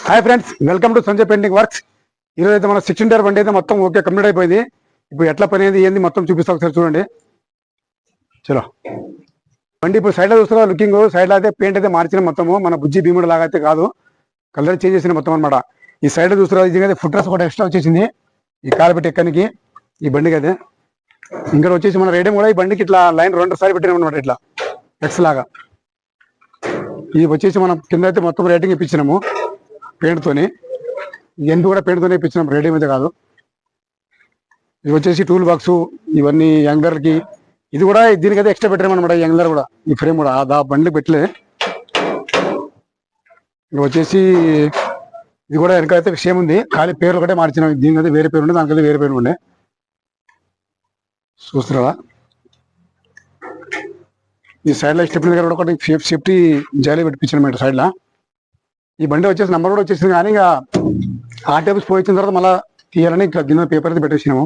Hi friends, welcome to Sanjay painting works. ఈరోజు అయితే మన 16 టైర్ బండి అయితే మొత్తం ఓకే కంప్లీట్ అయిపోయింది. ఇప్పుడు ఎట్లా పని ఏంది మొత్తం చూపిస్తా, ఒకసారి చూడండి. చలో బండి ఇప్పుడు సైడ్ లో చూస్తున్నా, లుకింగ్ సైడ్ లో అయితే పెయింట్ అయితే మార్చిన మొత్తము మన బుజ్జి భీముడు లాగా అయితే కాదు, కలర్ చేంజ్ చేసిన మొత్తం అనమాట. ఈ సైడ్ లో చూస్తున్నా ఇది ఫుట్ రెస్ట్ కూడా ఎక్స్ట్రా వచ్చేసింది ఈ కార్ పెట్టి ఎక్కడానికి ఈ బండికి అయితే. ఇంకా వచ్చేసి మన రేడియం కూడా ఈ బండికి ఇట్లా లైన్ 2 సార్లు పెట్టినాం అనమాట, ఇట్లా ఎక్స్ లాగా. ఇది వచ్చేసి మనం కింద అయితే మొత్తం రేటింగ్ ఇప్పించినాము పెయింట్ తోని, ఎంపీ కూడా పెయింట్ తోనే ఇప్పించినాం, రేడియం అయితే కాదు. ఇది వచ్చేసి టూల్ బాక్స్, ఇవన్నీ యంగ్లర్ కి. ఇది కూడా దీనికైతే ఎక్స్ట్రా పెట్టామన్నమాట, యంగ్లర్ కూడా ఈ ఫ్రేమ్ కూడా ఆ బండికి పెట్టలే. ఇది వచ్చేసి ఇది కూడా వెనకైతే సేమ్ ఉంది, ఖాళీ పేర్లు ఒకటే మార్చినాం. దీనికైతే వేరే పేరు ఉండే, దానికైతే వేరే పేరు ఉండే. చూస్తున్నారా, ఈ సైడ్ లో స్టెప్ దగ్గర కూడా ఒకటి సేఫ్టీ జాలీ పెట్టించాను సైడ్ లా. ఈ బండి వచ్చేసి నంబర్ కూడా వచ్చేసింది, కానీ ఇంకా ఆర్టీఎఫ్ పోయించిన తర్వాత మళ్ళీ తీయాలని ఇట్లా దీని పేపర్ అయితే పెట్టేసినాము.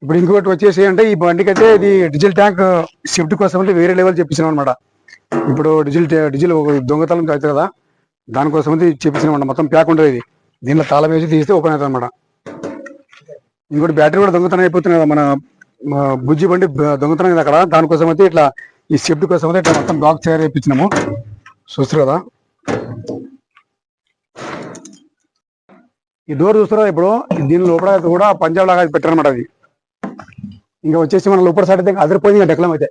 ఇప్పుడు ఇంకొకటి వచ్చేసి అంటే ఈ బండికి అయితే ఇది డీజిల్ ట్యాంక్ సేఫ్టీ కోసం అంటే వేరే లెవెల్ చెప్పించినాం అనమాట. ఇప్పుడు డీజిల్ దొంగతనం అవుతుంది కదా, దానికోసం అయితే చెప్పించినాం అనమాట. మొత్తం ప్యాక్ ఉంటుంది ఇది, దీనిలో తాళం వేసి తీస్తే ఓపెన్ అవుతుంది అనమాట. ఇంకోటి బ్యాటరీ కూడా దొంగతనం అయిపోతుంది కదా, మన బుజ్జి బండి దొంగతనం కదా అక్కడ, దానికోసం అయితే ఇట్లా ఈ సేఫ్టీ కోసం అయితే ఇట్లా మొత్తం బాక్స్ తయారు చేయించినాము. చూస్తారు కదా, ఈ డోర్ చూస్తారా ఇప్పుడు, దీని లోపల కూడా పంజాబ్ లాగా పెట్టారనమాట అది. ఇంకా వచ్చేసి మన లోపల సైడ్ అయితే అదిరిపోయింది ఇంకా డెక్లం అయితే.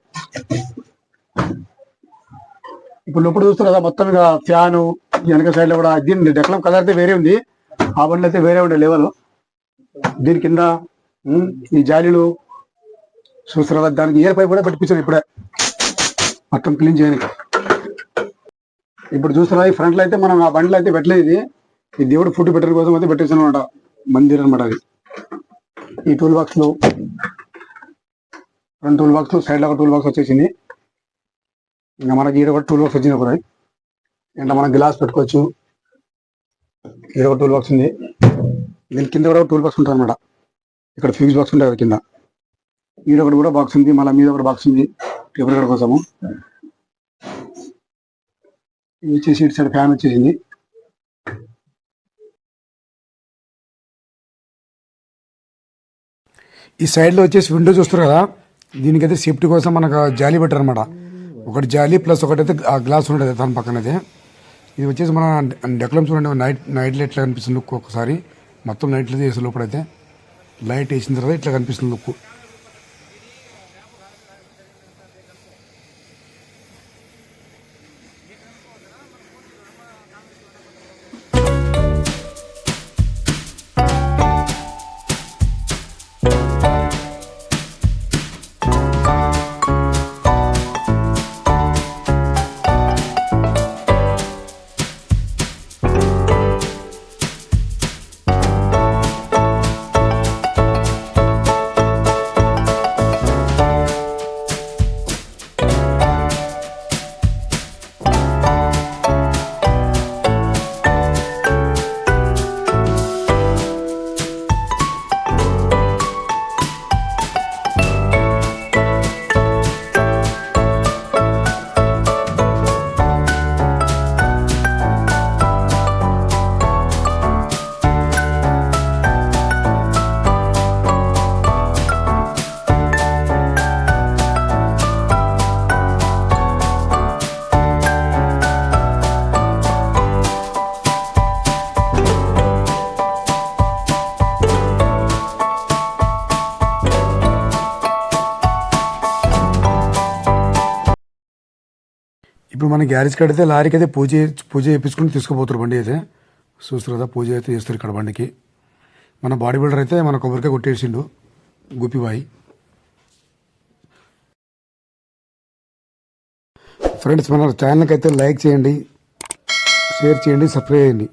ఇప్పుడు లోపల చూస్తారు కదా మొత్తం ఇక ఫ్యాను, వెనక సైడ్ లో కూడా దీని డెక్లం కలర్ అయితే వేరే ఉంది, ఆ బండ్లు అయితే వేరే ఉండే లెవెల్. దీని కింద ఈ జాలీలు చూస్తారు కదా, దానికి ఇయర్ పైప్ కూడా పెట్టించాను ఇప్పుడే మొత్తం క్లీన్ చేయడానికి. ఇప్పుడు చూస్తున్నా ఈ ఫ్రంట్ లో అయితే మనం ఆ బండ్లు అయితే పెట్టలేదు, ఇది ఈ దేవుడు ఫుడ్ పెట్టడం కోసం అయితే పెట్టేసాను అనమాట, మందిర్ అనమాట అది. ఈ టూల్ బాక్స్ లో 2 టూల్ బాక్స్, సైడ్ లో ఒక టూల్ బాక్స్ వచ్చేసింది. ఇంకా మనకి ఈడ కూడా టూల్ బాక్స్ వచ్చింది ఒకటి, ఇంకా మనం గ్లాస్ పెట్టుకోవచ్చు. ఈడ ఒక టూల్ బాక్స్ ఉంది, దీని కింద కూడా టూల్ బాక్స్ ఉంటుంది అనమాట. ఇక్కడ ఫ్యూజ్ బాక్స్ ఉంటుంది కింద, ఈడ ఒకటి కూడా బాక్స్ ఉంది, మళ్ళీ మీద ఒకటి బాక్స్ ఉంది పేపర్ కోసము. ఇది వచ్చేసి ఇటు సైడ్ ఫ్యాన్ వచ్చేసింది. ఈ సైడ్లో వచ్చేసి విండో చూస్తారు కదా, దీనికైతే సేఫ్టీ కోసం మనకు జాలీ పెట్టారు అనమాట. ఒకటి జాలీ ప్లస్ ఒకటైతే ఆ గ్లాస్ ఉంటుంది దాని పక్కనైతే. ఇది వచ్చేసి మన డెక్లం చూడండి, నైట్ లైట్ కనిపిస్తుంది లుక్. ఒకసారి మొత్తం లైట్లు వేసి లోపలైతే లైట్ వేసిన తర్వాత ఇట్లా కనిపిస్తుంది లుక్. ఇప్పుడు మన గ్యారేజ్ కాడ అయితే లారీకి అయితే పూజ చేయించుకుని తీసుకుపోతారు బండి అయితే. చూస్తారు కదా, పూజ అయితే చేస్తారు ఇక్కడ బండికి. మన బాడీ బిల్డర్ అయితే మన కొబ్బరికాయ కొట్టేసిండు గుప్పిబాయి. ఫ్రెండ్స్, మన ఛానల్కి అయితే లైక్ చేయండి, షేర్ చేయండి, సబ్స్క్రైబ్ చేయండి.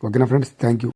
ఓకేనా ఫ్రెండ్స్, థ్యాంక్ యూ.